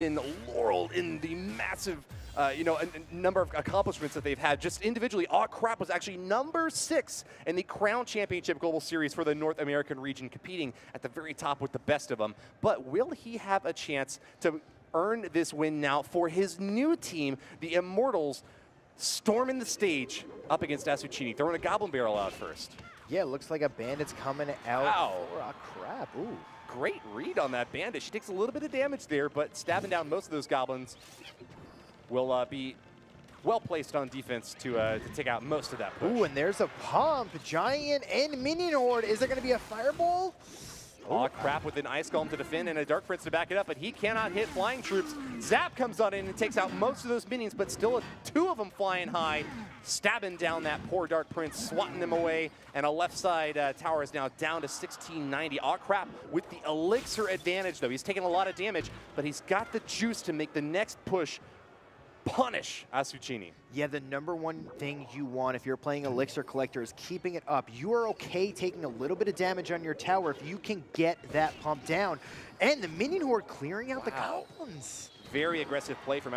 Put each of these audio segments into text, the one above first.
been laureled in the massive, number of accomplishments that they've had just individually. Crap was actually number 6 in the Crown Championship Global Series for the North American region, competing at the very top with the best of them. But will he have a chance to earn this win now for his new team, the Immortals, storming the stage up against Asuchini, throwing a Goblin Barrel out first? Yeah, it looks like a Bandit's coming out. Wow. For crap. Ooh. Great read on that Bandit. She takes a little bit of damage there, but stabbing down most of those goblins will be well placed on defense to take out most of that push. Ooh, and there's a pump. Giant and Minion Horde. Is there going to be a Fireball? Crap, with an Ice Golem to defend and a Dark Prince to back it up, but he cannot hit flying troops. Zap comes on in and takes out most of those minions, but still 2 of them flying high, stabbing down that poor Dark Prince, swatting them away, and a left side tower is now down to 1690. Crap, with the Elixir advantage, though. He's taking a lot of damage, but he's got the juice to make the next push punish Asuchini. Yeah, the #1 thing you want if you're playing Elixir Collector is keeping it up. You are okay taking a little bit of damage on your tower if you can get that pump down. And the Minion Horde clearing out the goblins. Very aggressive play from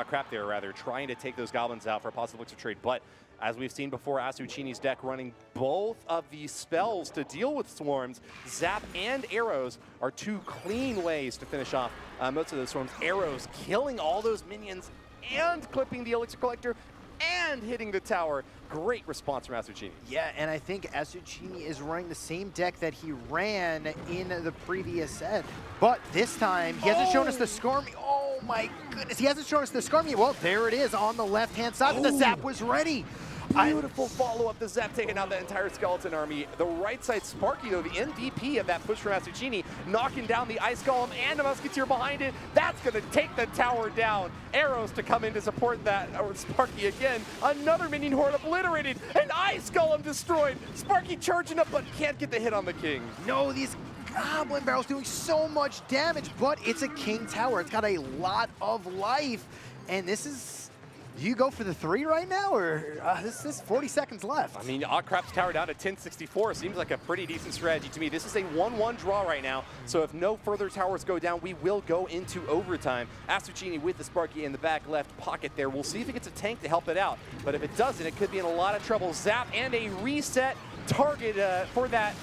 Crap there, rather, trying to take those goblins out for a possible Elixir trade. But as we've seen before, Asuchini's deck running both of these spells to deal with swarms. Zap and arrows are 2 clean ways to finish off most of those swarms. Arrows killing all those minions and clipping the Elixir Collector and hitting the tower. Great response from Asuchini. Yeah, and I think Asuchini is running the same deck that he ran in the previous set. But this time, he hasn't shown us the Skarmy. Oh my goodness, he hasn't shown us the Skarmy. Well, there it is on the left-hand side, but the Zap was ready. Beautiful follow-up, the Zap taking out the entire Skeleton army. The right side Sparky, though, the MVP of that push from Asuchini, knocking down the Ice Golem and a Musketeer behind it. That's going to take the tower down. Arrows to come in to support that. Sparky again. Another Minion Horde obliterated. An Ice Golem destroyed. Sparky charging up, but can't get the hit on the King. No, these Goblin Barrels doing so much damage, but it's a King Tower. It's got a lot of life, and this is... Do you go for the 3 right now, or this is 40 seconds left? I mean, Crap's tower down to 1064 seems like a pretty decent strategy to me. This is a 1-1 draw right now, so if no further towers go down, we will go into overtime. Asuchini with the Sparky in the back left pocket there. We'll see if it gets a tank to help it out, but if it doesn't, it could be in a lot of trouble. Zap and a reset target for that.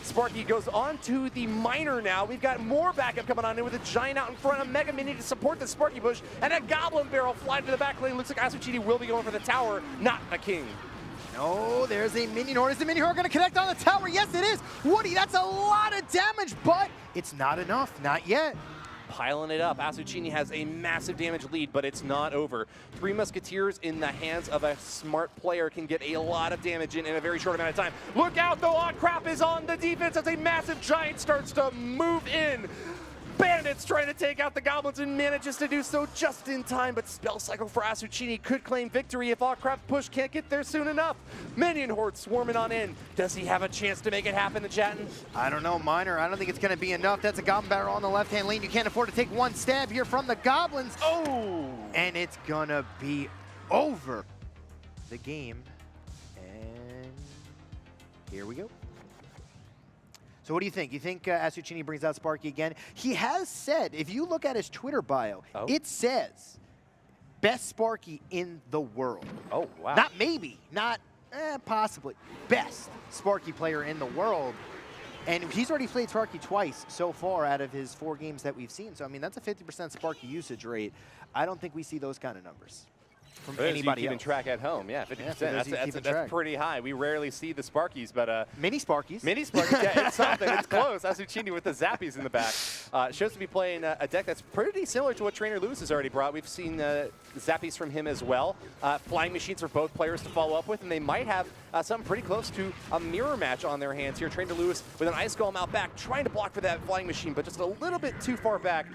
Sparky goes on to the Miner now. We've got more backup coming on in with a Giant out in front, a Mega Mini to support the Sparky Bush, and a Goblin Barrel flying to the back lane. Looks like Asuchini will be going for the tower, not the King. No, there's a Minion Horde. Is the Minion Horde going to connect on the tower? Yes, it is. Woody, that's a lot of damage, but it's not enough. Not yet. Piling it up. Asuchini has a massive damage lead, but it's not over. 3 Musketeers in the hands of a smart player can get a lot of damage in a very short amount of time. Look out, though. Crap is on the defense as a massive Giant starts to move in. Bandits trying to take out the Goblins and manages to do so just in time, but Spell Cycle for Asuchini could claim victory if Crap's push can't get there soon enough. Minion Horde swarming on in. Does he have a chance to make it happen, the Chatton? I don't know, Miner. I don't think it's going to be enough. That's a Goblin Barrel on the left-hand lane. You can't afford to take 1 stab here from the Goblins. Oh! And it's going to be over the game. And here we go. So what do you think? You think Asuchini brings out Sparky again? He has said, if you look at his Twitter bio, it says, best Sparky in the world. Oh, wow. Not maybe, not possibly. Best Sparky player in the world. And he's already played Sparky twice so far out of his 4 games that we've seen. So, I mean, that's a 50% Sparky usage rate. I don't think we see those kind of numbers from anybody else. Keeping track at home, yeah, 50%. That's pretty high. We rarely see the Sparkies, but mini Sparkies. Mini Sparkies, yeah, it's something. It's close. Asuchini with the Zappies in the back shows to be playing a deck that's pretty similar to what Trainer Lewis has already brought. We've seen Zappies from him as well. Flying Machines for both players to follow up with, and they might have something pretty close to a mirror match on their hands here. Trainer Lewis with an Ice Golem out back, trying to block for that Flying Machine, but just a little bit too far back.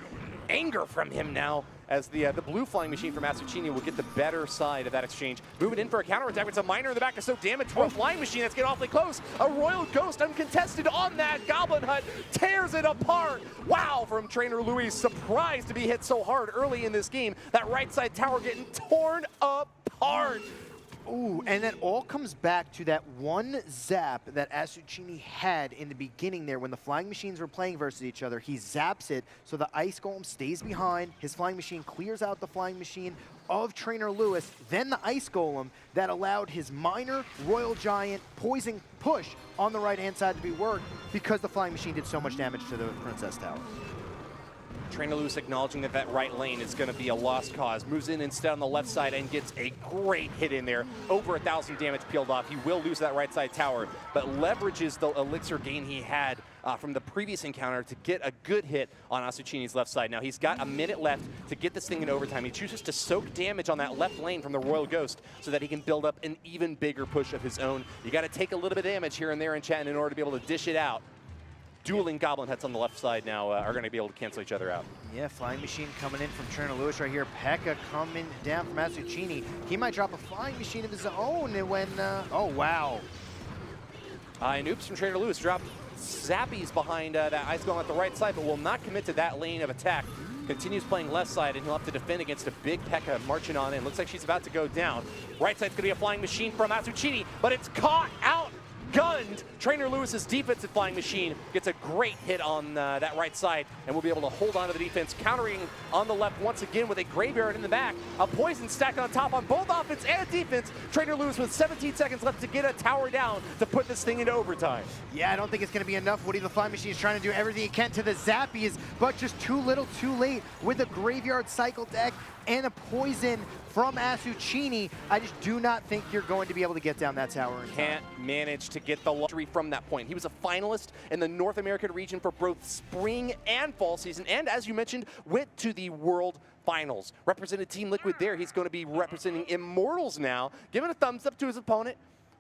Anger from him now, as the blue Flying Machine from Asuchini will get the better side of that exchange. Moving in for a counterattack with a Miner in the back to soak damage for a Flying Machine that's getting awfully close. A Royal Ghost uncontested on that Goblin Hut, tears it apart. Wow, from Trainer Louis, surprised to be hit so hard early in this game. That right side tower getting torn apart. Ooh, and that all comes back to that one zap that Asuchini had in the beginning there when the flying machines were playing versus each other. He zaps it, so the ice golem stays behind. His flying machine clears out the flying machine of Trainer Lewis, then the ice golem that allowed his minor royal giant poison push on the right-hand side to be worked because the flying machine did so much damage to the Princess Tower. Trainer Lewis acknowledging that that right lane is going to be a lost cause. Moves in instead on the left side and gets a great hit in there. Over 1,000 damage peeled off. He will lose that right side tower, but leverages the elixir gain he had from the previous encounter to get a good hit on Asuchini's left side. Now he's got a minute left to get this thing in overtime. He chooses to soak damage on that left lane from the Royal Ghost so that he can build up an even bigger push of his own. You got to take a little bit of damage here and there in chat in order to be able to dish it out. Dueling Goblin Heads on the left side now are going to be able to cancel each other out. Yeah, Flying Machine coming in from Trainer Lewis right here. Pekka coming down from Asuchini. He might drop a Flying Machine of his own when, oh wow. And oops from Trainer Lewis dropped Zappies behind that Ice Golem at the right side, but will not commit to that lane of attack. Continues playing left side, and he'll have to defend against a big Pekka marching on in. Looks like she's about to go down. Right side's going to be a Flying Machine from Asuchini, but it's caught out. Gunned. Trainer Lewis's defensive flying machine gets a great hit on that right side and will be able to hold on to the defense, countering on the left once again with a graveyard in the back. A poison stacked on top on both offense and defense. Trainer Lewis with 17 seconds left to get a tower down to put this thing into overtime. Yeah, I don't think it's going to be enough. Woody the Flying Machine is trying to do everything he can to the Zappies, but just too little too late with a graveyard cycle deck and a poison from Asuchini. I just do not think you're going to be able to get down that tower in time. Can't manage to get the luxury from that point. He was a finalist in the North American region for both spring and fall season, and as you mentioned, went to the World Finals. Represented Team Liquid there. He's going to be representing Immortals now. Giving a thumbs up to his opponent.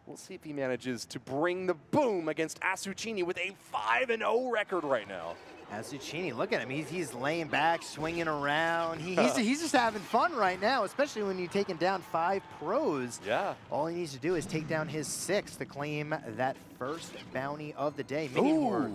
We'll see if he manages to bring the boom against Asuchini with a 5-0 record right now. Asuchini, look at him. He's laying back, swinging around. He's just having fun right now, especially when you're taking down 5 pros. Yeah. All he needs to do is take down his 6 to claim that first bounty of the day. Minion Horde.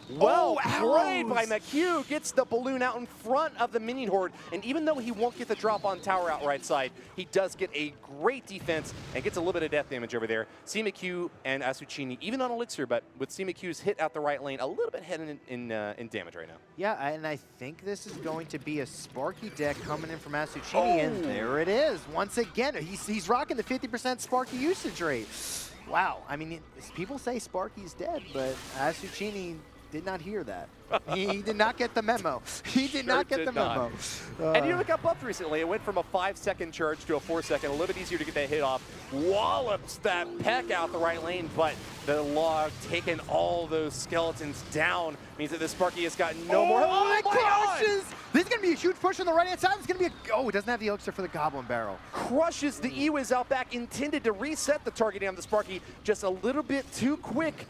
Well played by McHugh. Gets the balloon out in front of the Minion Horde. And even though he won't get the drop on tower out right side, he does get a great defense and gets a little bit of death damage over there. McHugh and Asuchini, even on Elixir, but with McHugh's hit out the right lane, a little bit heading in damage right now. Yeah, and I think this is going to be a Sparky deck coming in from Asuchini, and there it is. Once again, he's rocking the 50% Sparky usage rate. Wow, I mean, people say Sparky's dead, but Asuchini did not hear that. He did not get the memo. He did not get the memo. And you look up buffed recently. It went from a 5-second charge to a 4-second. A little bit easier to get that hit off. Wallops that Peck out the right lane, but the log taking all those skeletons down means that the Sparky has got no more. Oh my crushes! This is going to be a huge push on the right-hand side. It's going to be a... Oh, it doesn't have the elixir for the Goblin Barrel. Crushes the Ewiz out back, intended to reset the targeting on the Sparky just a little bit too quick.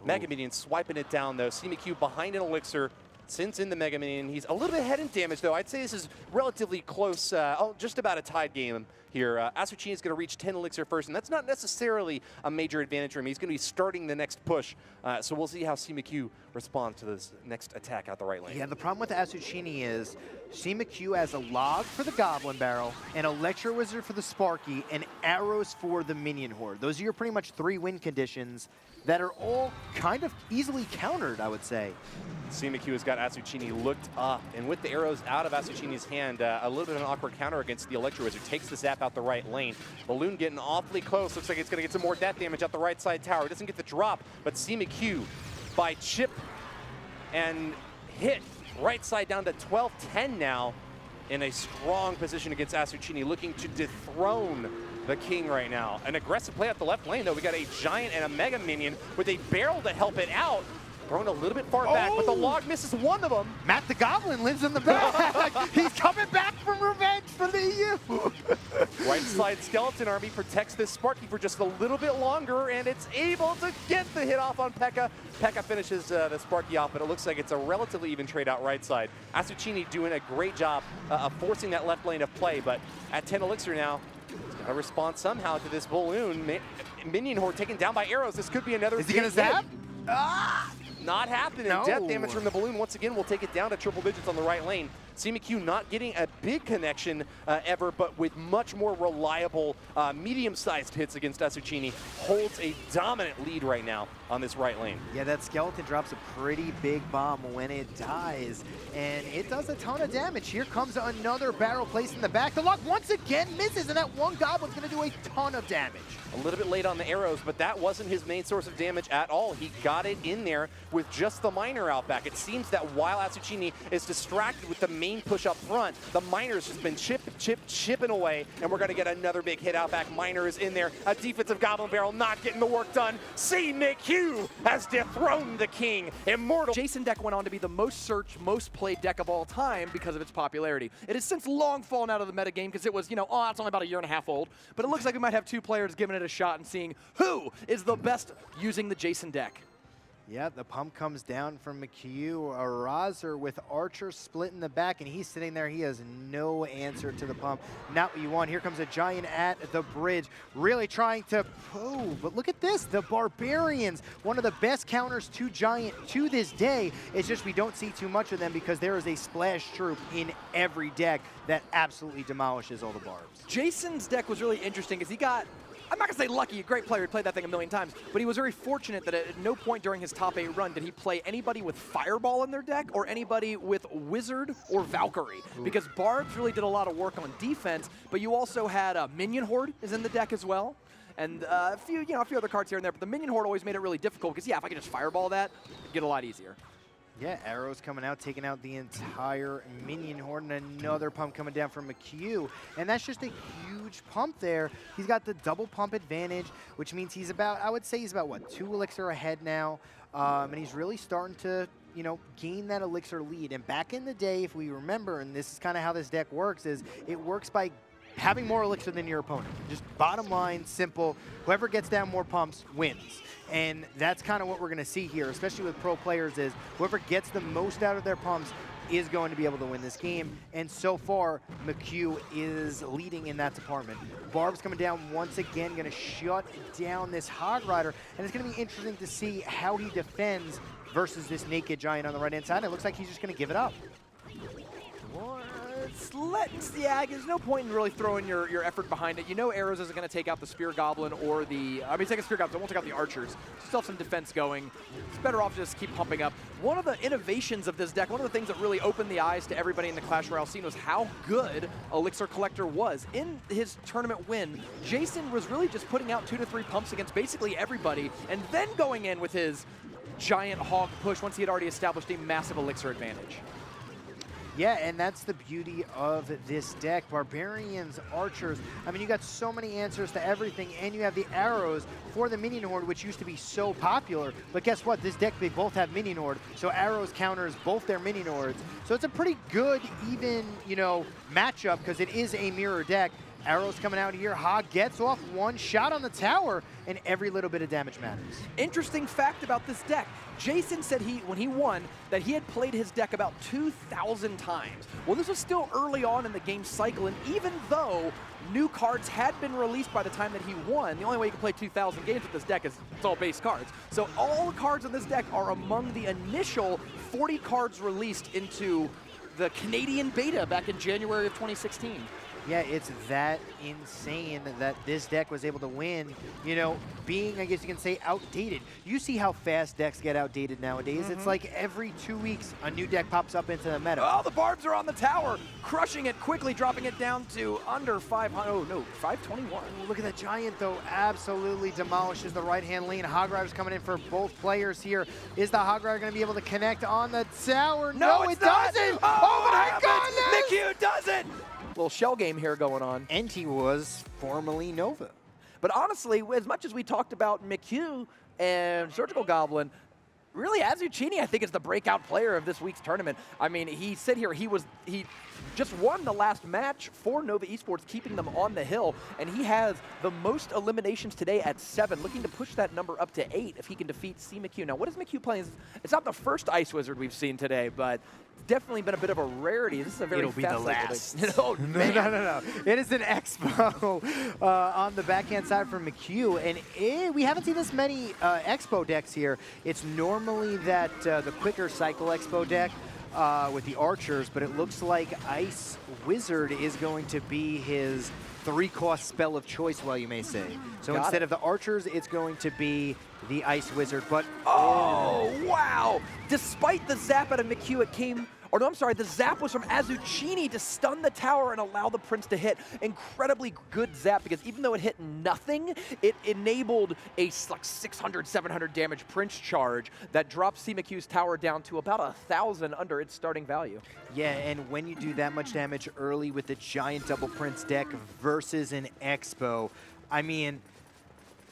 Mega Minion swiping it down, though. McHugh behind an Elixir, sends in the Mega Minion. He's a little bit ahead in damage, though. I'd say this is relatively close, just about a tied game here. Asuchini is going to reach 10 Elixir first, and that's not necessarily a major advantage for him. He's going to be starting the next push, so we'll see how McHugh responds to this next attack out the right lane. Yeah, the problem with Asuchini is McHugh has a log for the Goblin Barrel, an Electro Wizard for the Sparky, and arrows for the Minion Horde. Those are your pretty much 3 win conditions that are all kind of easily countered, I would say. McHugh has got Asuchini looked up, and with the arrows out of Asuchini's hand, a little bit of an awkward counter against the Electro Wizard. Takes the zap out the right lane. Balloon getting awfully close. Looks like it's going to get some more death damage out the right side tower. Doesn't get the drop, but McHugh by chip and hit right side down to 12-10 now in a strong position against Asuchini, looking to dethrone the king right now. An aggressive play up the left lane, though. We got a giant and a mega minion with a barrel to help it out. Thrown a little bit far back, but the log misses one of them. Matt the Goblin lives in the back. He's coming back from revenge for the EU. Right side skeleton army protects this Sparky for just a little bit longer, and it's able to get the hit off on Pekka. Pekka finishes the Sparky off, but it looks like it's a relatively even trade out right side. Asuchini doing a great job of forcing that left lane of play, but at 10 Elixir now, he's got to respond somehow to this balloon. Minion Horde taken down by arrows. This could be another. Is he going to zap? Not happening. No. Death damage from the balloon once again will take it down to triple digits on the right lane. CMQ not getting a big connection ever, but with much more reliable medium-sized hits against Asuchini, holds a dominant lead right now on this right lane. Yeah, that skeleton drops a pretty big bomb when it dies, and it does a ton of damage. Here comes another barrel placed in the back. The lock once again misses, and that one goblin's going to do a ton of damage. A little bit late on the arrows, but that wasn't his main source of damage at all. He got it in there with just the miner out back. It seems that while Asuchini is distracted with the main push up front, the miner's just been chipping away, and we're going to get another big hit out back. Miner is in there. A defensive goblin barrel not getting the work done. CMQ has dethroned the king. Immortal. Jason deck went on to be the most searched, most played deck of all time because of its popularity. It has since long fallen out of the metagame because it was, you know, oh, it's only about a year and a half old. But it looks like we might have two players giving it a shot and seeing who is the best using the Jason deck. Yeah, the pump comes down from McHugh. A Razer with Archer split in the back, and he's sitting there. He has no answer to the pump. Not what you want. Here comes a Giant at the bridge, really trying to but look at this. The Barbarians, one of the best counters to Giant to this day. It's just we don't see too much of them because there is a splash troop in every deck that absolutely demolishes all the barbs. Jason's deck was really interesting because he got, I'm not going to say lucky, a great player, he played that thing a million times, but he was very fortunate that at no point during his top 8 run did he play anybody with Fireball in their deck or anybody with Wizard or Valkyrie. Ooh. Because Barbs really did a lot of work on defense, but you also had a Minion Horde is in the deck as well. And a few other cards here and there, but the Minion Horde always made it really difficult because, yeah, if I could just Fireball that, it'd get a lot easier. Yeah, arrows coming out, taking out the entire Minion Horde, and another pump coming down from McHugh. And that's just a huge pump there. He's got the double pump advantage, which means he's about, I would say he's about, what, 2 elixir ahead now. And he's really starting to, you know, gain that elixir lead. And back in the day, if we remember, and this is kind of how this deck works, is it works by having more elixir than your opponent. Just bottom line, simple. Whoever gets down more pumps wins. And that's kind of what we're going to see here, especially with pro players, is whoever gets the most out of their pumps is going to be able to win this game. And so far, McHugh is leading in that department. Barb's coming down once again, going to shut down this Hog Rider. And it's going to be interesting to see how he defends versus this naked Giant on the right-hand side. It looks like he's just going to give it up. Yeah, there's no point in really throwing your effort behind it. You know Arrows isn't going to take out the Spear Goblin or the, take a Spear Goblin, it won't take out the Archers. Still have some defense going. It's better off to just keep pumping up. One of the innovations of this deck, one of the things that really opened the eyes to everybody in the Clash Royale scene was how good Elixir Collector was. In his tournament win, Jason was really just putting out 2 to 3 pumps against basically everybody, and then going in with his giant hog push once he had already established a massive Elixir advantage. Yeah, and that's the beauty of this deck. Barbarians, Archers. I mean, you got so many answers to everything, and you have the arrows for the Minion Horde, which used to be so popular. But guess what? This deck, they both have Minion Horde, so arrows counters both their Minion Hordes. So it's a pretty good, even, you know, matchup because it is a mirror deck. Arrows coming out here. Hog gets off one shot on the tower, and every little bit of damage matters. Interesting fact about this deck. Jason said when he won that he had played his deck about 2,000 times. Well, this was still early on in the game cycle, and even though new cards had been released by the time that he won, the only way you can play 2,000 games with this deck is it's all base cards. So all the cards in this deck are among the initial 40 cards released into the Canadian beta back in January of 2016. Yeah, it's that insane that this deck was able to win, you know, being, I guess you can say, outdated. You see how fast decks get outdated nowadays. It's like every 2 weeks, a new deck pops up into the meta. Oh, the Barbs are on the tower, crushing it quickly, dropping it down to under 500. Oh, no, 521. Look at that Giant, though, absolutely demolishes the right-hand lane. Hog Rider's coming in for both players here. Is the Hog Rider going to be able to connect on the tower? No, it doesn't! Oh, my goodness! McHugh does it! Little shell game here going on. And he was formerly Nova. But honestly, as much as we talked about McHugh and Surgical Goblin, really Asuchini, I think, is the breakout player of this week's tournament. I mean, he said here he just won the last match for Nova Esports, keeping them on the hill, and he has the most eliminations today at 7, looking to push that number up to 8 if he can defeat CMQ. Now, what is McHugh playing? It's not the first Ice Wizard we've seen today, but definitely been a bit of a rarity. This is a very It'll be the last. Oh, no. It is an Expo on the backhand side from McHugh, and we haven't seen this many Expo decks here. It's normally that the quicker cycle Expo deck. with the archers, but it looks like Ice Wizard is going to be his 3-cost spell of choice, well, you may say. So instead of the archers, it's going to be the Ice Wizard, but... Oh, wow! Despite the zap out of McHugh, it came... Or no, I'm sorry, the zap was from Azucini to stun the tower and allow the Prince to hit. Incredibly good zap, because even though it hit nothing, it enabled a like 600, 700 damage Prince charge that dropped McHugh's tower down to about 1,000 under its starting value. Yeah, and when you do that much damage early with the giant double Prince deck versus an Expo, I mean...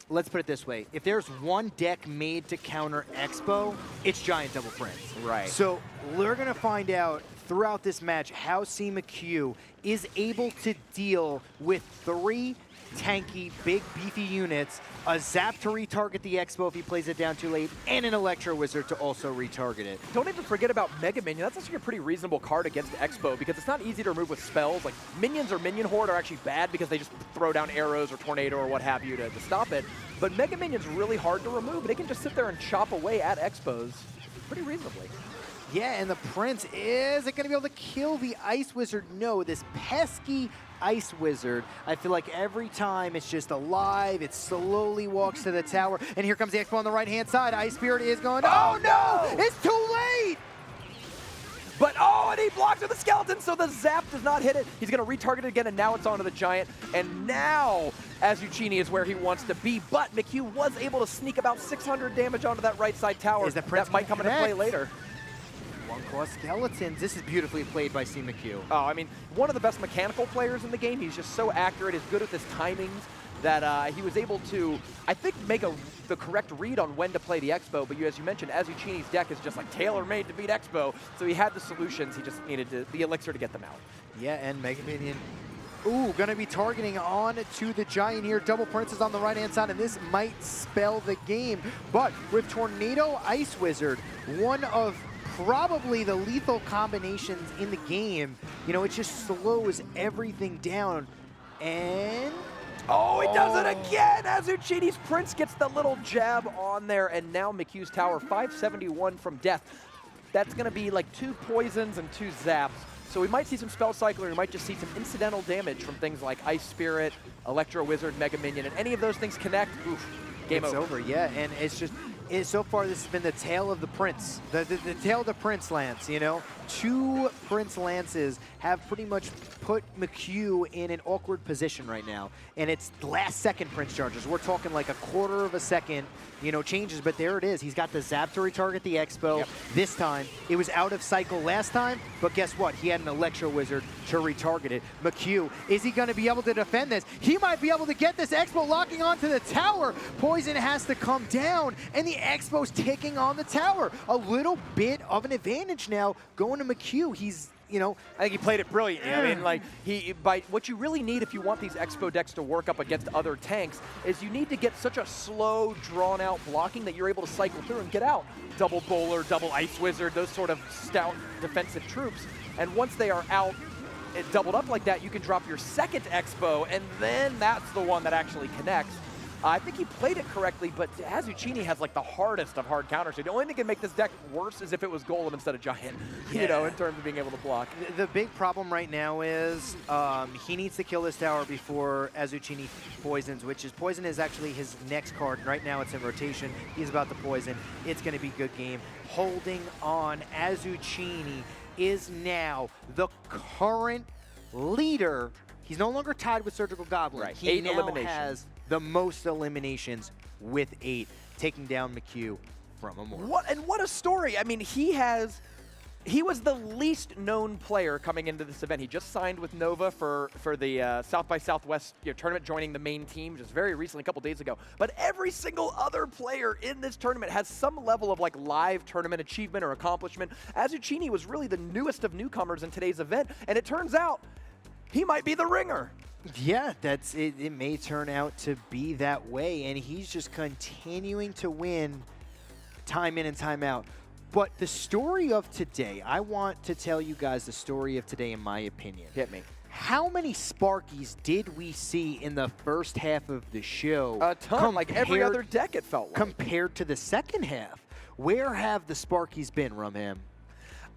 Let's put it this way. If there's one deck made to counter Expo, it's Giant Double Prince. Right. So we're going to find out throughout this match how McHugh is able to deal with 3 tanky, big, beefy units, a zap to retarget the Expo if he plays it down too late, and an Electro Wizard to also retarget it. Don't even forget about Mega Minion. That's actually a pretty reasonable card against Expo because it's not easy to remove with spells. Like, Minions or Minion Horde are actually bad because they just throw down arrows or Tornado or what have you to stop it. But Mega Minion's really hard to remove, and it can just sit there and chop away at Expos pretty reasonably. Yeah, and the Prince, is it going to be able to kill the Ice Wizard? No, this pesky Ice Wizard, I feel like every time it's just alive, it slowly walks to the tower, and here comes the Expo on the right-hand side. Ice Spirit is going, oh no, it's too late! But, oh, and he blocked with the skeleton, so the zap does not hit it. He's going to retarget it again, and now it's onto the Giant. And now, Azucini is where he wants to be. But McHugh was able to sneak about 600 damage onto that right side tower. That might come into play later. 1-cost skeletons. This is beautifully played by McHugh. Oh, I mean, one of the best mechanical players in the game. He's just so accurate. He's good with his timings that he was able to, I think, make the correct read on when to play the Expo. But as you mentioned, Azucini's deck is just like tailor-made to beat Expo. So he had the solutions. He just needed the elixir to get them out. Yeah, and Mega Minion, ooh, going to be targeting on to the Giant here. Double Princes on the right-hand side, and this might spell the game. But with Tornado Ice Wizard, one of probably the lethal combinations in the game, you know, it just slows everything down. And... oh, he does it again! Azucini's Prince gets the little jab on there, and now McHugh's tower, 571 from death. That's going to be like 2 poisons and 2 zaps. So we might see some Spell Cycler, we might just see some incidental damage from things like Ice Spirit, Electro Wizard, Mega Minion, and any of those things connect, oof, game over. It's over, yeah, and it's just... so far, this has been the tale of the Prince, the tale of the Prince Lance, you know? 2 Prince Lances have pretty much put McHugh in an awkward position right now, and it's last-second Prince charges. We're talking like a quarter of a second, you know, changes, but there it is. He's got the zap to retarget the Expo. Yep. This time, it was out of cycle last time, but guess what? He had an Electro Wizard to retarget it. McHugh, is he going to be able to defend this? He might be able to get this Expo locking onto the tower. Poison has to come down, and the Expo's taking on the tower. A little bit of an advantage now going to McHugh. He's, you know, I think he played it brilliantly. I mean, like, what you really need if you want these Expo decks to work up against other tanks is you need to get such a slow, drawn-out blocking that you're able to cycle through and get out. Double Bowler, double Ice Wizard, those sort of stout defensive troops. And once they are out, doubled up like that, you can drop your second Expo, and then that's the one that actually connects. I think he played it correctly, but Azucini has like the hardest of hard counters. So the only thing that can make this deck worse is if it was Golem instead of Giant, you know, in terms of being able to block. The big problem right now is he needs to kill this tower before Azucini poisons, which is Poison is actually his next card. Right now it's in rotation. He's about to poison. It's going to be a good game. Holding on, Azucini is now the current leader. He's no longer tied with Surgical Goblin. Right. He 8 now eliminations. has the most eliminations with 8, taking down McHugh from Immortals. What a story! I mean, he was the least known player coming into this event. He just signed with Nova for the South by Southwest tournament, joining the main team just very recently, a couple days ago. But every single other player in this tournament has some level of like live tournament achievement or accomplishment. Azucini was really the newest of newcomers in today's event, and it turns out he might be the ringer. Yeah, that's it. It may turn out to be that way, and he's just continuing to win time in and time out. But the story of today, I want to tell you guys the story of today in my opinion. Hit me. How many Sparkies did we see in the first half of the show? A ton, like every other deck it felt like. Compared to the second half. Where have the Sparkies been, Rumham?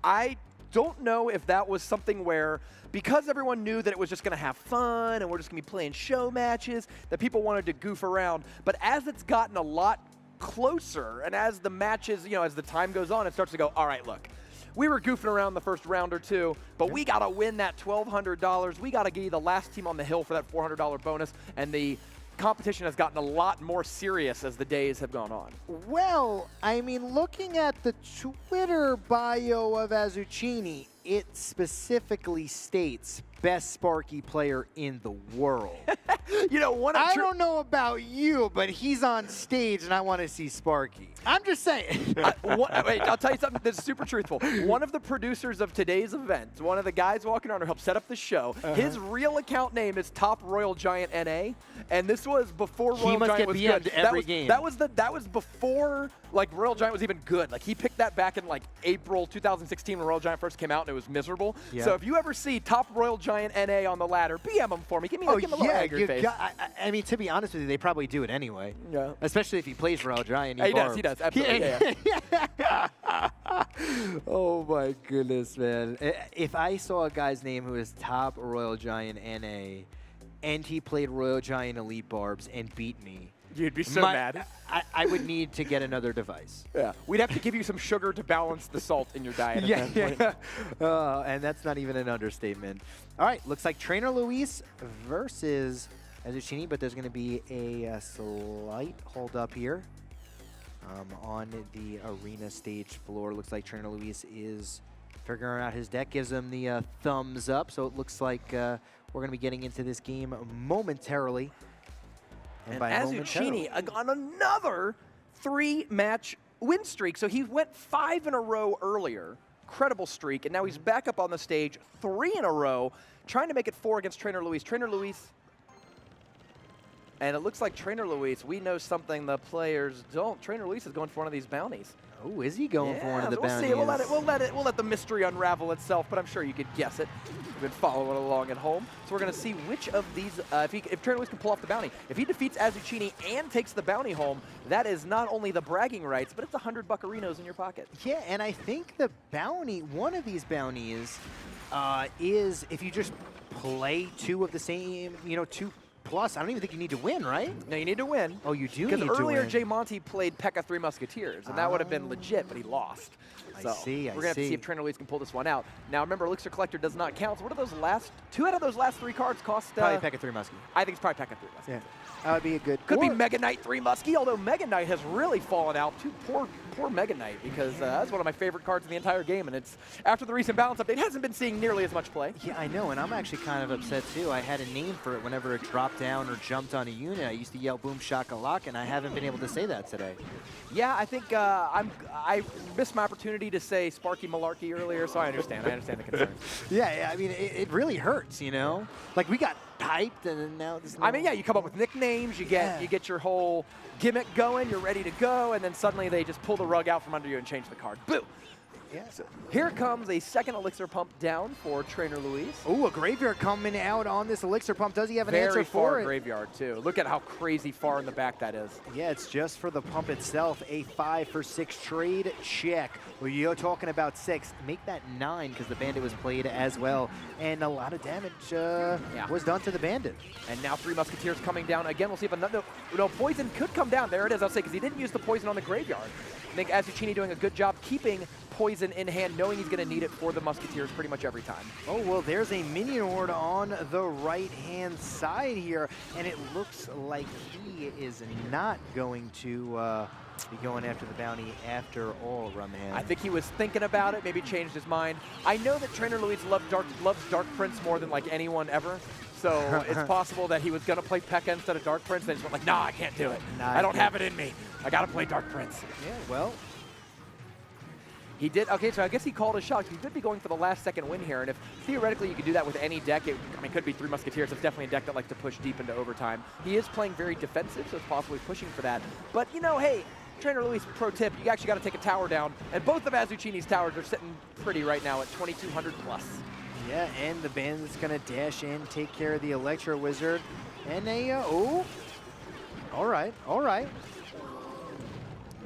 I don't know if that was something where, because everyone knew that it was just going to have fun and we're just going to be playing show matches, that people wanted to goof around. But as it's gotten a lot closer and as the matches, as the time goes on, it starts to go, all right, look. We were goofing around the first round or two, but we got to win that $1,200. We got to be the last team on the hill for that $400 bonus, and the competition has gotten a lot more serious as the days have gone on. Well, I mean, looking at the Twitter bio of Azucini, it specifically states best Sparky player in the world. I don't know about you, but he's on stage and I want to see Sparky. I'm just saying. Wait, I'll tell you something that's super truthful. One of the producers of today's event, one of the guys walking around who helped set up the show, his real account name is Top Royal Giant NA, and this was before Royal Giant was good. Every game. That was before Royal Giant was even good. He picked that back in April 2016 when Royal Giant first came out and it was miserable. Yeah. So if you ever see Top Royal Giant NA on the ladder, BM him for me. Give me a little angry face. I mean, to be honest with you, they probably do it anyway. Yeah. Especially if he plays Royal Giant. He does. Absolutely. Yeah. Oh my goodness, man. If I saw a guy's name who is Top Royal Giant NA and he played Royal Giant Elite Barbs and beat me, you'd be so mad. I would need to get another device. Yeah. We'd have to give you some sugar to balance the salt in your diet. And that's not even an understatement. All right, looks like Trainer Luis versus Azucini, but there's going to be a slight hold up here on the arena stage floor. Looks like Trainer Luis is figuring out his deck, gives him the thumbs up. So it looks like we're going to be getting into this game momentarily. And Azucini on another 3-match win streak. So he went 5 in a row earlier. Incredible streak. And now he's back up on the stage 3 in a row, trying to make it 4 against Trainer Luis. Trainer Luis. And it looks like Trainer Luis, we know something the players don't. Trainer Luis is going for one of these bounties. Oh, is he going for one of the bounties? We'll see. We'll let the mystery unravel itself, but I'm sure you could guess it. You've been following along at home. So we're going to see which of these, if Trainer Luis can pull off the bounty. If he defeats Azucini and takes the bounty home, that is not only the bragging rights, but it's 100 buccarinos in your pocket. Yeah, and I think the bounty, one of these bounties, is if you just play 2 of the same, 2 plus. I don't even think you need to win, right? No, you need to win. Oh, you do need to win. Because earlier Jay Monty played Pekka 3 Musketeers, and that would have been legit, but he lost. So I see. We're going to have to see if Trainer Luis can pull this one out. Now, remember, Elixir Collector does not count. So what are those last 2 out of those last 3 cards cost? Probably Pekka 3 Muskie. I think it's probably Pekka 3 Muskie. Yeah. That would be a good. Could be Mega Knight 3 Muskie, although Mega Knight has really fallen out. Poor Mega Knight, because that's one of my favorite cards in the entire game, and it's after the recent balance update, hasn't been seeing nearly as much play. Yeah, I know, and I'm actually kind of upset too. I had a name for it whenever it dropped down or jumped on a unit. I used to yell "Boom Shakalaka," and I haven't been able to say that today. Yeah, I think I missed my opportunity to say Sparky Malarkey earlier, so I understand. I understand the concerns. Yeah, I mean, it really hurts, Like, we got hyped, and then now this. I mean, yeah, you come up with nicknames, you get your whole gimmick going, you're ready to go, and then suddenly they just pull the rug out from under you and change the card. Boo! Yeah. So here comes a second Elixir Pump down for Trainer Luis. Ooh, a Graveyard coming out on this Elixir Pump. Does he have an answer for Very it? far Graveyard, too. Look at how crazy far in the back that is. Yeah, it's just for the pump itself. A 5 for 6 trade check. Well, you're talking about 6. Make that 9 because the Bandit was played as well. And a lot of damage was done to the Bandit. And now 3 Musketeers coming down. Again, we'll see if another... No, poison could come down. There it is, I'll say, because he didn't use the poison on the Graveyard. I think Azucini doing a good job keeping poison in hand, knowing he's going to need it for the Musketeers pretty much every time. Oh, well, there's a minion horde on the right-hand side here, and it looks like he is not going to be going after the bounty after all, Rumhand. I think he was thinking about it, maybe changed his mind. I know that Trainer Luis loves Dark Prince more than like anyone ever. So it's possible that he was going to play Pekka instead of Dark Prince, and he just went like, nah, I can't do it. I don't have it in me. I got to play Dark Prince. Yeah, well. He did. Okay, so I guess he called a shot. He could be going for the last-second win here, and if theoretically you could do that with any deck, it could be 3 Musketeers. It's definitely a deck that likes to push deep into overtime. He is playing very defensive, so it's possibly pushing for that. But, hey, Trainer Luis, pro tip, you actually got to take a tower down, and both of Azucini's towers are sitting pretty right now at 2,200 plus. Yeah, and the Bandit's going to dash in, take care of the Electro Wizard, and they, oh, all right.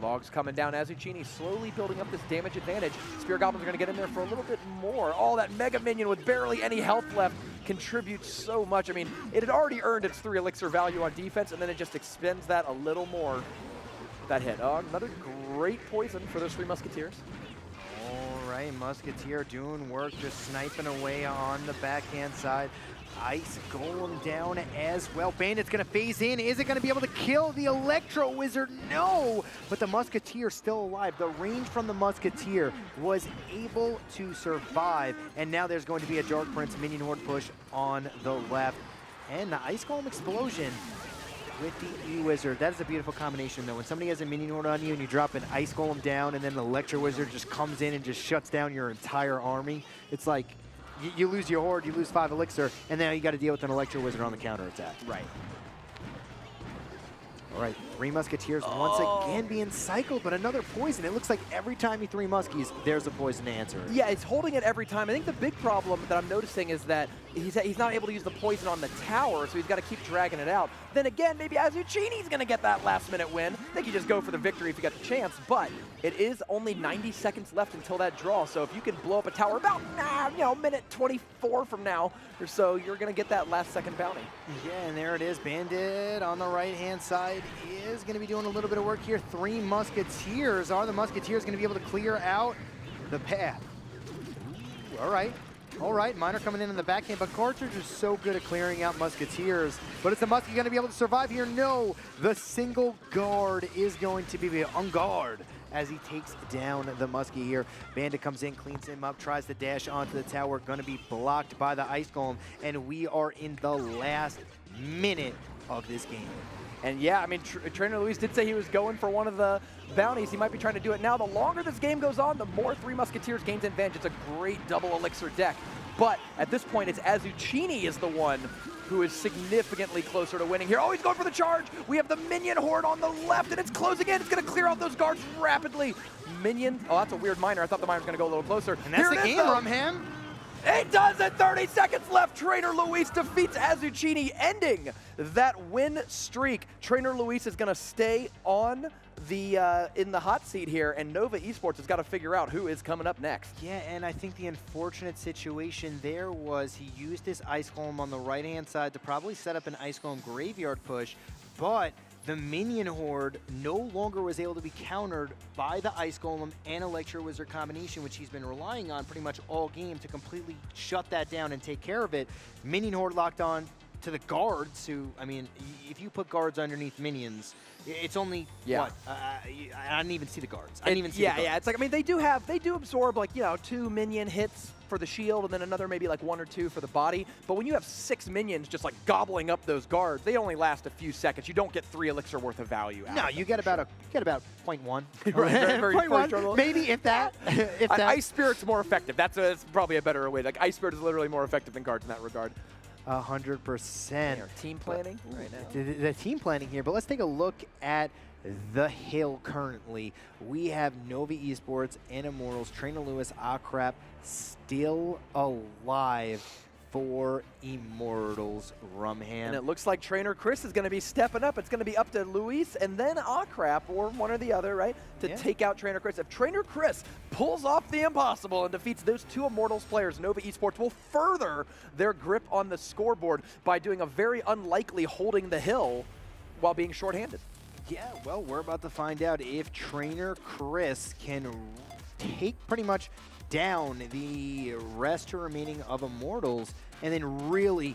Logs coming down. Azucini slowly building up this damage advantage. Spear Goblins are going to get in there for a little bit more. Oh, that Mega Minion with barely any health left contributes so much. I mean, it had already earned its 3 elixir value on defense, and then it just expends that a little more with that hit. Oh, another great poison for those 3 Musketeers. All right, Musketeer doing work, just sniping away on the backhand side. Ice Golem down as well. Bandit's going to phase in. Is it going to be able to kill the Electro Wizard? No! But the Musketeer still alive. The range from the Musketeer was able to survive. And now there's going to be a Dark Prince minion horde push on the left. And the Ice Golem explosion with the E-Wizard. That is a beautiful combination, though. When somebody has a minion horde on you and you drop an Ice Golem down and then the Electro Wizard just comes in and just shuts down your entire army, it's like you lose your horde, you lose 5 elixir, and now you got to deal with an Electro Wizard on the counterattack. Right. All right, 3 Musketeers once again being cycled, but another poison. It looks like every time you 3 Muskies, there's a poison to answer. Yeah, it's holding it every time. I think the big problem that I'm noticing is that he's not able to use the poison on the tower, so he's got to keep dragging it out. Then again, maybe Azucini's going to get that last-minute win. I think you just go for the victory if you got the chance, but it is only 90 seconds left until that draw, so if you can blow up a tower about, minute 24 from now or so, you're going to get that last-second bounty. Yeah, and there it is. Bandit on the right-hand side is going to be doing a little bit of work here. 3 Musketeers. Are the Musketeers going to be able to clear out the path? Ooh, all right. All right, Miner coming in the backhand, but Cartridge is so good at clearing out Musketeers. But is the Muskie going to be able to survive here? No. The single guard is going to be on guard as he takes down the Muskie here. Bandit comes in, cleans him up, tries to dash onto the tower. Going to be blocked by the Ice Golem, and we are in the last minute of this game. And yeah, I mean, Trainer Luis did say he was going for one of the bounties. He might be trying to do it now. The longer this game goes on, the more 3 Musketeers gains advantage. It's a great double elixir deck. But at this point, it's Azucini is the one who is significantly closer to winning here. Oh, he's going for the charge. We have the minion horde on the left, and it's closing in. It's going to clear out those guards rapidly. Minion, oh, that's a weird miner. I thought the miner was going to go a little closer. And that's here the game, Rumham. It does it! 30 seconds left. Trainer Luis defeats Azucini, ending that win streak. Trainer Luis is going to stay on the in the hot seat here, and Nova Esports has got to figure out who is coming up next. Yeah, and I think the unfortunate situation there was he used his Ice Golem on the right-hand side to probably set up an Ice Golem graveyard push, but the minion horde no longer was able to be countered by the Ice Golem and Electro Wizard combination, which he's been relying on pretty much all game to completely shut that down and take care of it. Minion horde locked on to the guards, who, I mean, if you put guards underneath minions, it's only, what? I didn't even see the guards. I didn't even see the guards. Yeah, it's like, I mean, they do absorb, like, 2 minion hits for the shield, and then another maybe like 1 or 2 for the body. But when you have 6 minions just like gobbling up those guards, they only last a few seconds. You don't get 3 elixir worth of value out. No, you get about 0.1. Right, very 0.1, maybe if that. If that. Ice Spirit's more effective. That's probably a better way. Like, Ice Spirit is literally more effective than guards in that regard. 100%. Team planning right now. The team planning here, but let's take a look at the hill currently. We have Nova Esports and Immortals, Trainer Lewis, Akrap still alive for Immortals, Rumham. And it looks like Trainer Chris is going to be stepping up. It's going to be up to Luis and then Akrap, or one or the other, right, to take out Trainer Chris. If Trainer Chris pulls off the impossible and defeats those 2 Immortals players, Nova Esports will further their grip on the scoreboard by doing a very unlikely holding the hill while being shorthanded. Yeah, well, we're about to find out if Trainer Chris can take pretty much down the rest remaining of Immortals and then really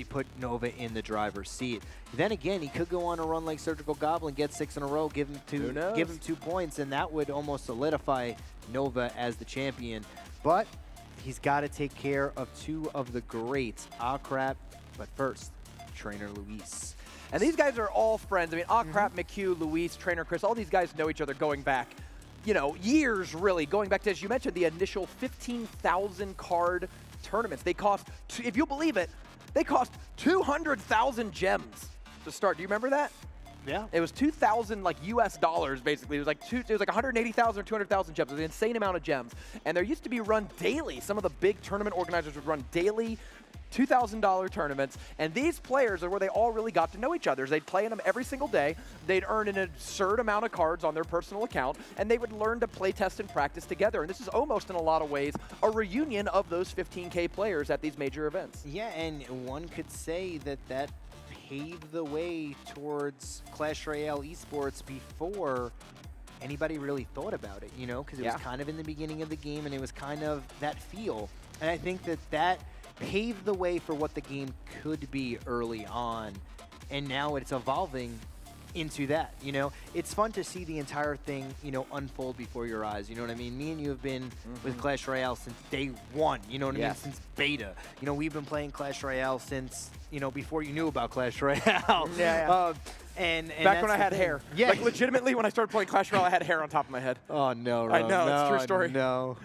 put Nova in the driver's seat. Then again, he could go on a run like Surgical Goblin, get 6 in a row, give him 2 points, and that would almost solidify Nova as the champion. But he's got to take care of 2 of the greats, Akrap, but first, Trainer Luis. And these guys are all friends. I mean, Akrap, McHugh, Luis, Trainer Chris, all these guys know each other going back, years really, going back to, as you mentioned, the initial 15,000 card tournaments. They cost, if you believe it, they cost 200,000 gems to start. Do you remember that? Yeah. It was 2,000 like US dollars basically. It was like 180,000 or 200,000 gems. It was an insane amount of gems. And there used to be run daily. Some of the big tournament organizers would run daily $2,000 tournaments, and these players are where they all really got to know each other. They'd play in them every single day. They'd earn an absurd amount of cards on their personal account, and they would learn to play test and practice together. And this is almost, in a lot of ways, a reunion of those 15K players at these major events. Yeah, and one could say that that paved the way towards Clash Royale esports before anybody really thought about it, you know, because it was kind of in the beginning of the game and it was kind of that feel. And I think that that paved the way for what the game could be early on. And now it's evolving into that, you know. It's fun to see the entire thing, you know, unfold before your eyes, you know what I mean? Me and you have been with Clash Royale since day one, you know what I mean? Since beta. You know, we've been playing Clash Royale since, you know, before you knew about Clash Royale. And back when I had hair. Yeah. Like, legitimately, when I started playing Clash Royale, I had hair on top of my head. Oh, no, Ro. I know, no, it's a true story. No.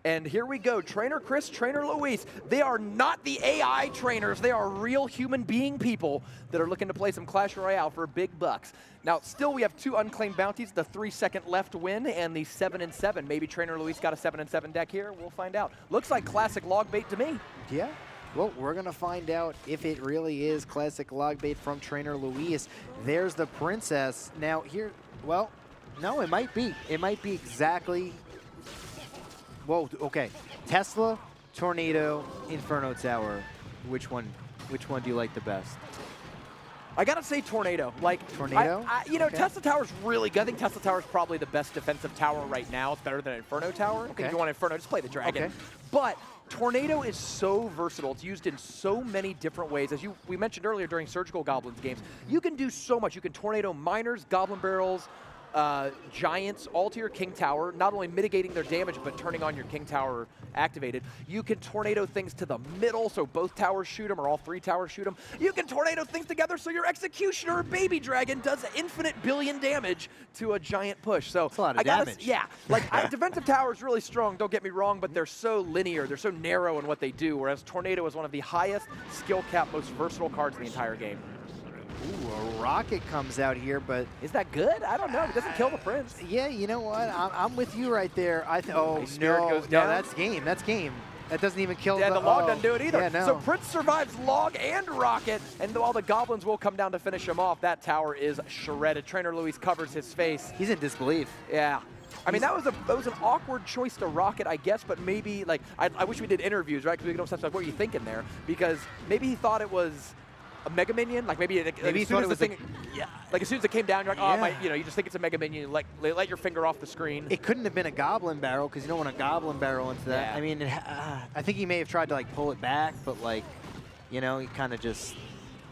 And here we go, Trainer Chris, Trainer Luis. They are not the AI trainers. They are real human being people that are looking to play some Clash Royale for big bucks. Now, still we have 2 unclaimed bounties, the 3-second left win and the 7-7. Maybe Trainer Luis got a 7-7 deck here. We'll find out. Looks like classic log bait to me. Yeah. Well, we're going to find out if it really is classic log bait from Trainer Luis. There's the Princess. Now here, well, no, it might be. It might be exactly. Whoa, okay. Tesla, Tornado, Inferno Tower. Which one do you like the best? I gotta say Tornado. Like Tornado? You know, Tesla Tower's really good. I think Tesla Tower's probably the best defensive tower right now. It's better than Inferno Tower. I think if you want Inferno, just play the Dragon. Okay. But Tornado is so versatile. It's used in so many different ways. As we mentioned earlier during Surgical Goblins games, you can do so much. You can Tornado miners, Goblin Barrels, Giants, all to your King Tower, not only mitigating their damage, but turning on your King Tower activated. You can Tornado things to the middle, so both towers shoot them, or all 3 towers shoot them. You can Tornado things together, so your Executioner or Baby Dragon does infinite billion damage to a giant push. So that's a lot of damage. Yeah, like defensive tower is really strong, don't get me wrong, but they're so linear, they're so narrow in what they do, whereas Tornado is one of the highest skill cap, most versatile cards in the entire game. Ooh, a rocket comes out here, but is that good? I don't know. It doesn't kill the Prince. Yeah, you know what? I'm with you right there. Oh, Spirit goes down. No, that's game. That's game. That doesn't even kill the log doesn't do it either. Yeah, no. So Prince survives log and rocket, and while the goblins will come down to finish him off, that tower is shredded. Trainer Luis covers his face. He's in disbelief. Yeah. I mean, that was an awkward choice to rocket, I guess, but maybe, like, I wish we did interviews, right? Because we could almost like, what were you thinking there? Because maybe he thought it was a Mega Minion, like maybe he thought it was like as soon as it came down, you're like, oh, you just think it's a Mega Minion, like let your finger off the screen. It couldn't have been a Goblin Barrel because you don't want a Goblin Barrel into that. Yeah. I mean, I think he may have tried to like pull it back, but like, you know, he kind of just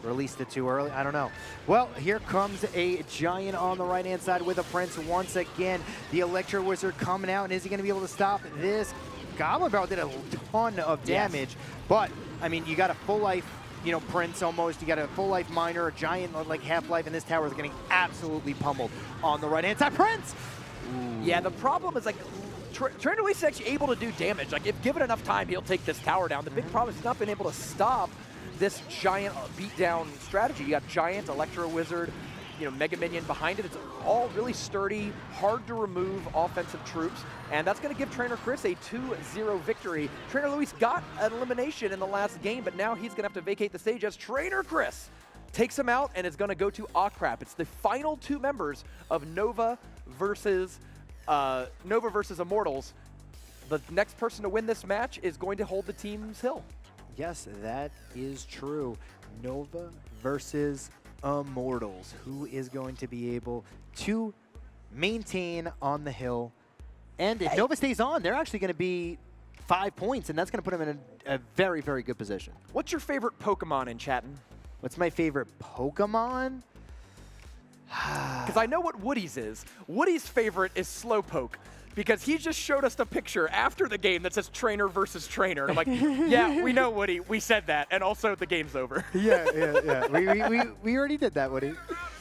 released it too early. I don't know. Well, here comes a Giant on the right-hand side with a Prince once again. The Electro Wizard coming out, and is he going to be able to stop this? Goblin Barrel did a ton of damage, but I mean, you got a full life, you know, Prince almost. You got a full life miner, a Giant like half-life, and this tower is getting absolutely pummeled on the right-hand side. Prince! Ooh. Yeah, the problem is like Trainer Luis is actually able to do damage. Like if given enough time, he'll take this tower down. The big problem is he's not been able to stop this Giant beatdown strategy. You got Giant, Electro Wizard, you know, Mega Minion behind it. It's all really sturdy, hard to remove offensive troops, and that's going to give Trainer Chris a 2-0 victory. Trainer Luis got an elimination in the last game, but now he's going to have to vacate the stage as Trainer Chris takes him out and is going to go to Ocrap. It's the final 2 members of Nova versus Immortals. The next person to win this match is going to hold the team's hill. Yes, that is true. Nova versus Immortals. Who is going to be able to maintain on the hill? And if Nova stays on, they're actually going to be 5 points, and that's going to put them in a very, very good position. What's your favorite Pokemon in Chattin? What's my favorite Pokemon? Because I know what Woody's is. Woody's favorite is Slowpoke, because he just showed us the picture after the game that says trainer versus trainer. And I'm like, yeah, we know, Woody. We said that. And also, the game's over. Yeah. We already did that, Woody.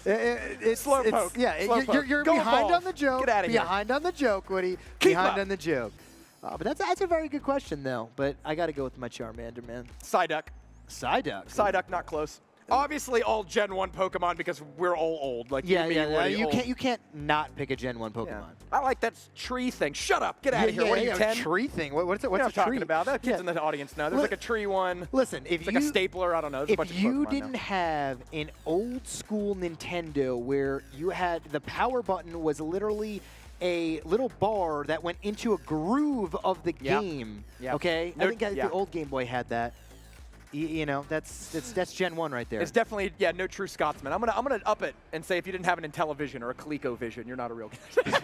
It's Slowpoke. Yeah, Slowpoke. you're Go behind evolve. on the joke. Get out of here. Behind on the joke, Woody. Keep behind up. on the joke. But that's a very good question, though. But I got to go with my Charmander, man. Psyduck. Psyduck. Psyduck, not close. Obviously, all Gen 1 Pokemon because we're all old. Like Yeah, me, yeah, Woody, you old. can't not pick a Gen 1 Pokemon. Yeah. I like that tree thing. Shut up. Get out of here. What are you, 10? Tree thing. What's it? You know What's what I'm a tree? talking about? The kids Yeah. in the audience know. There's like a tree one. Listen, if It's you like a stapler. I don't know. There's a bunch if of you Pokemon didn't now. have an old school Nintendo where you had the power button was literally a little bar that went into a groove of the Yep. game. Yep. Okay, No- I think yeah. the old Game Boy had that. You know, that's Gen 1 right there. It's definitely, yeah, no true Scotsman. I'm gonna up it and say if you didn't have an Intellivision or a ColecoVision, you're not a real kid.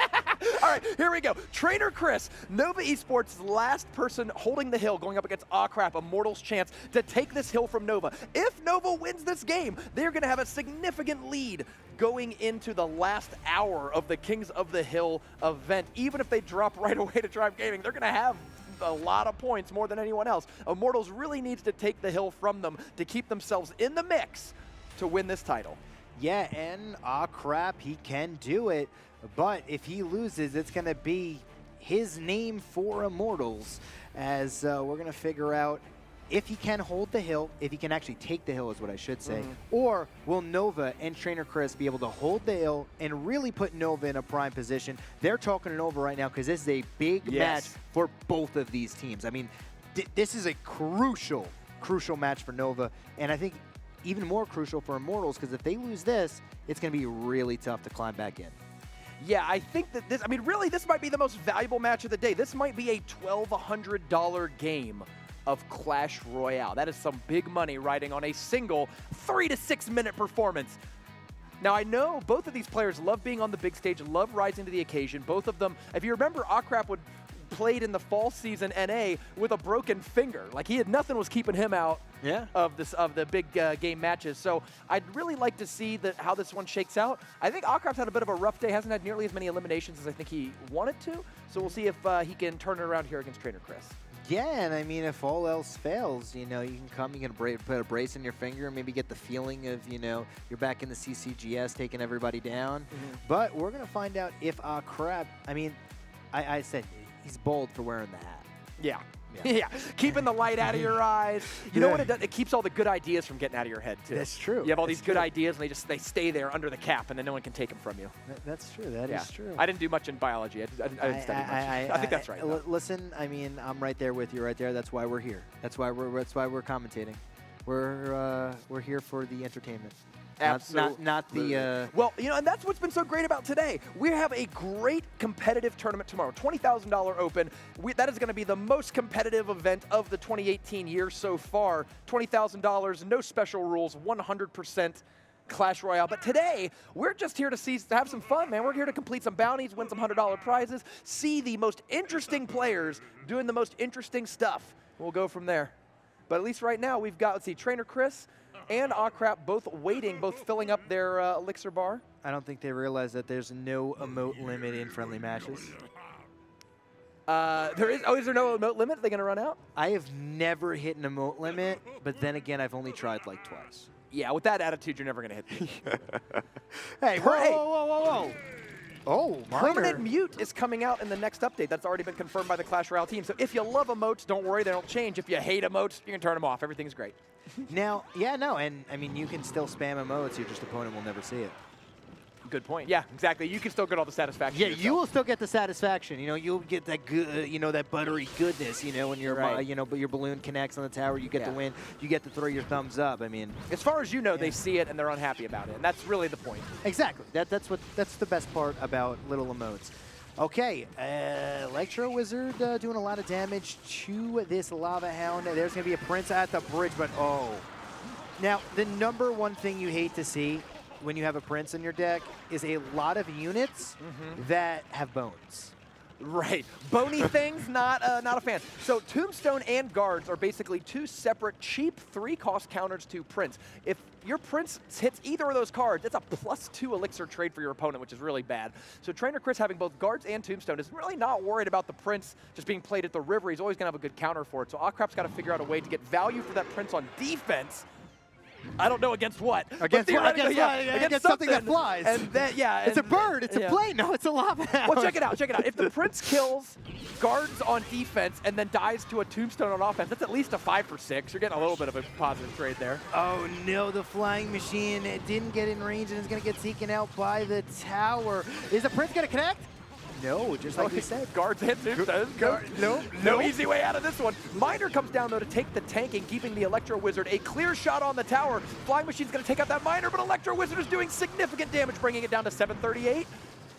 All right, here we go. Trainer Chris, Nova Esports' last person holding the hill, going up against Crap, Immortals' chance to take this hill from Nova. If Nova wins this game, they're gonna have a significant lead going into the last hour of the Kings of the Hill event. Even if they drop right away to Drive Gaming, they're gonna have a lot of points, more than anyone else. Immortals really needs to take the hill from them to keep themselves in the mix to win this title. Yeah, and Crap, he can do it. But if he loses, it's going to be his name for Immortals, as we're going to figure out if he can hold the hill, if he can actually take the hill is what I should say, or will Nova and Trainer Chris be able to hold the hill and really put Nova in a prime position? They're talking to Nova right now because this is a big match for both of these teams. I mean, this is a crucial match for Nova, and I think even more crucial for Immortals because if they lose this, it's going to be really tough to climb back in. Yeah, I think that this, I mean, really, this might be the most valuable match of the day. This might be a $1,200 game of Clash Royale. That is some big money riding on a single 3 to 6 minute performance. Now, I know both of these players love being on the big stage, love rising to the occasion. Both of them, if you remember, Crap played in the fall season NA with a broken finger. Like nothing was keeping him out of the big game matches. So I'd really like to see how this one shakes out. I think Crap's had a bit of a rough day, hasn't had nearly as many eliminations as I think he wanted to. So we'll see if he can turn it around here against Trainer Chris. Yeah, and I mean, if all else fails, you know, you can put a brace in your finger and maybe get the feeling of, you know, you're back in the CCGS taking everybody down. But we're going to find out if Crap, I mean, I said he's bold for wearing the hat. Yeah. Yeah, keeping the light out of your eyes. You know what it does? It keeps all the good ideas from getting out of your head, too. That's true. You have all these good ideas, and they stay there under the cap, and then no one can take them from you. That's true. That is true. I didn't do much in biology. I didn't study much. I think that's right. Listen, I mean, I'm right there with you right there. That's why we're here. That's why we're commentating. We're here for the entertainment. Absolutely. Not the... Well, you know, and that's what's been so great about today. We have a great competitive tournament tomorrow, $20,000 open. That is going to be the most competitive event of the 2018 year so far. $20,000, no special rules, 100% Clash Royale. But today, we're just here to have some fun, man. We're here to complete some bounties, win some $100 prizes, see the most interesting players doing the most interesting stuff. We'll go from there. But at least right now, we've got, let's see, Trainer Chris and Crap both waiting, both filling up their elixir bar. I don't think they realize that there's no emote limit in friendly matches. Is there no emote limit? Are they going to run out? I have never hit an emote limit, but then again, I've only tried like twice. Yeah, with that attitude, you're never going to hit me. Hey, whoa. Oh, Permanent Mute is coming out in the next update. That's already been confirmed by the Clash Royale team. So if you love emotes, don't worry, they don't change. If you hate emotes, you can turn them off. Everything's great. Now, and I mean, you can still spam emotes, your opponent will never see it. Good point. Yeah, exactly. You can still get all the satisfaction. Yeah, yourself. you will still get the satisfaction. You know, you'll get that good, that buttery goodness. You know, when your, but your balloon connects on the tower, you get to win. You get to throw your thumbs up. I mean, as far as you know, they see it and they're unhappy about it, and that's really the point. Exactly. That's the best part about little emotes. Okay, Electro Wizard doing a lot of damage to this Lava Hound. There's going to be a Prince at the bridge, but oh. Now, the number one thing you hate to see when you have a Prince in your deck is a lot of units that have bones. Right. Bony things, not a fan. So Tombstone and Guards are basically two separate cheap 3-cost counters to Prince. If your Prince hits either of those cards, it's a +2 elixir trade for your opponent, which is really bad. So Trainer Chris having both Guards and Tombstone is really not worried about the Prince just being played at the river. He's always going to have a good counter for it. So Crap's got to figure out a way to get value for that Prince on defense. I don't know against what. but Against what? theoretically, Against something that flies. And then, It's a bird. It's a plane. No, it's a lava hound. Well, check it out. Check it out. If the Prince kills guards on defense and then dies to a tombstone on offense, that's at least a 5 for 6. You're getting a little bit of a positive trade there. Oh no, the flying machine didn't get in range and is going to get taken out by the tower. Is the Prince going to connect? No, just like we said. Guards and tombstones. No easy way out of this one. Miner comes down, though, to take the tanking, giving the Electro Wizard a clear shot on the tower. Flying Machine's going to take out that Miner, but Electro Wizard is doing significant damage, bringing it down to 738.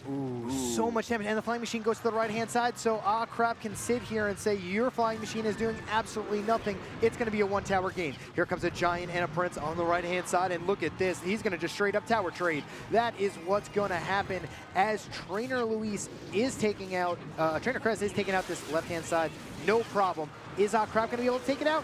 Ooh, so much damage, and the flying machine goes to the right-hand side, so Crap can sit here and say, your flying machine is doing absolutely nothing. It's going to be a one-tower game. Here comes a Giant and a Prince on the right-hand side, and look at this. He's going to just straight-up tower trade. That is what's going to happen as Trainer Luis is taking out, Trainer Krez is taking out this left-hand side. No problem. Is Crap going to be able to take it out?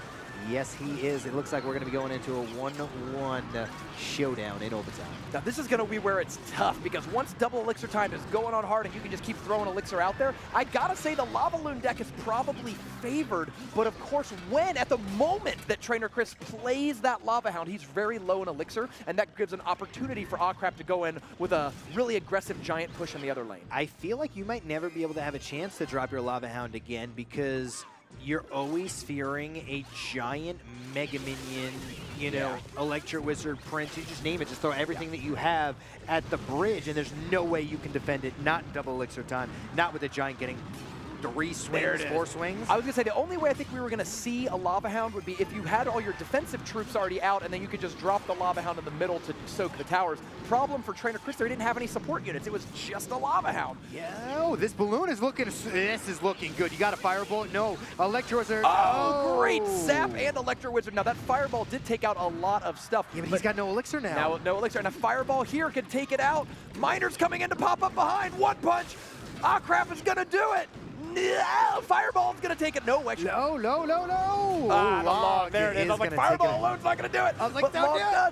Yes, he is. It looks like we're going to be going into a 1-1 showdown in overtime. Now, this is going to be where it's tough, because once double elixir time is going on hard and you can just keep throwing elixir out there, I got to say the Lava Loon deck is probably favored. But, of course, at the moment that Trainer Chris plays that Lava Hound, he's very low in elixir, and that gives an opportunity for Crap to go in with a really aggressive Giant push in the other lane. I feel like you might never be able to have a chance to drop your Lava Hound again, because you're always fearing a giant Mega Minion, you know, Electro Wizard, Prince, you just name it, just throw everything that you have at the bridge, and there's no way you can defend it, not double elixir time, not with a Giant getting 3 swings, 4 swings. I was going to say, the only way I think we were going to see a Lava Hound would be if you had all your defensive troops already out, and then you could just drop the Lava Hound in the middle to soak the towers. Problem for Trainer Chris, he didn't have any support units. It was just a Lava Hound. Yeah, oh, this balloon is looking, this is looking good. You got a Fireball? No. Electro Wizard. Oh, great Zap and Electro Wizard. Now, that Fireball did take out a lot of stuff. Yeah, but he's got no elixir now. No elixir. And a Fireball here can take it out. Miner's coming in to pop up behind. One punch. Crap is going to do it. No, Fireball's going to take it. No, actually. No. The log. There it is. I was like, Fireball alone's not going to do it. I was like, but Log does.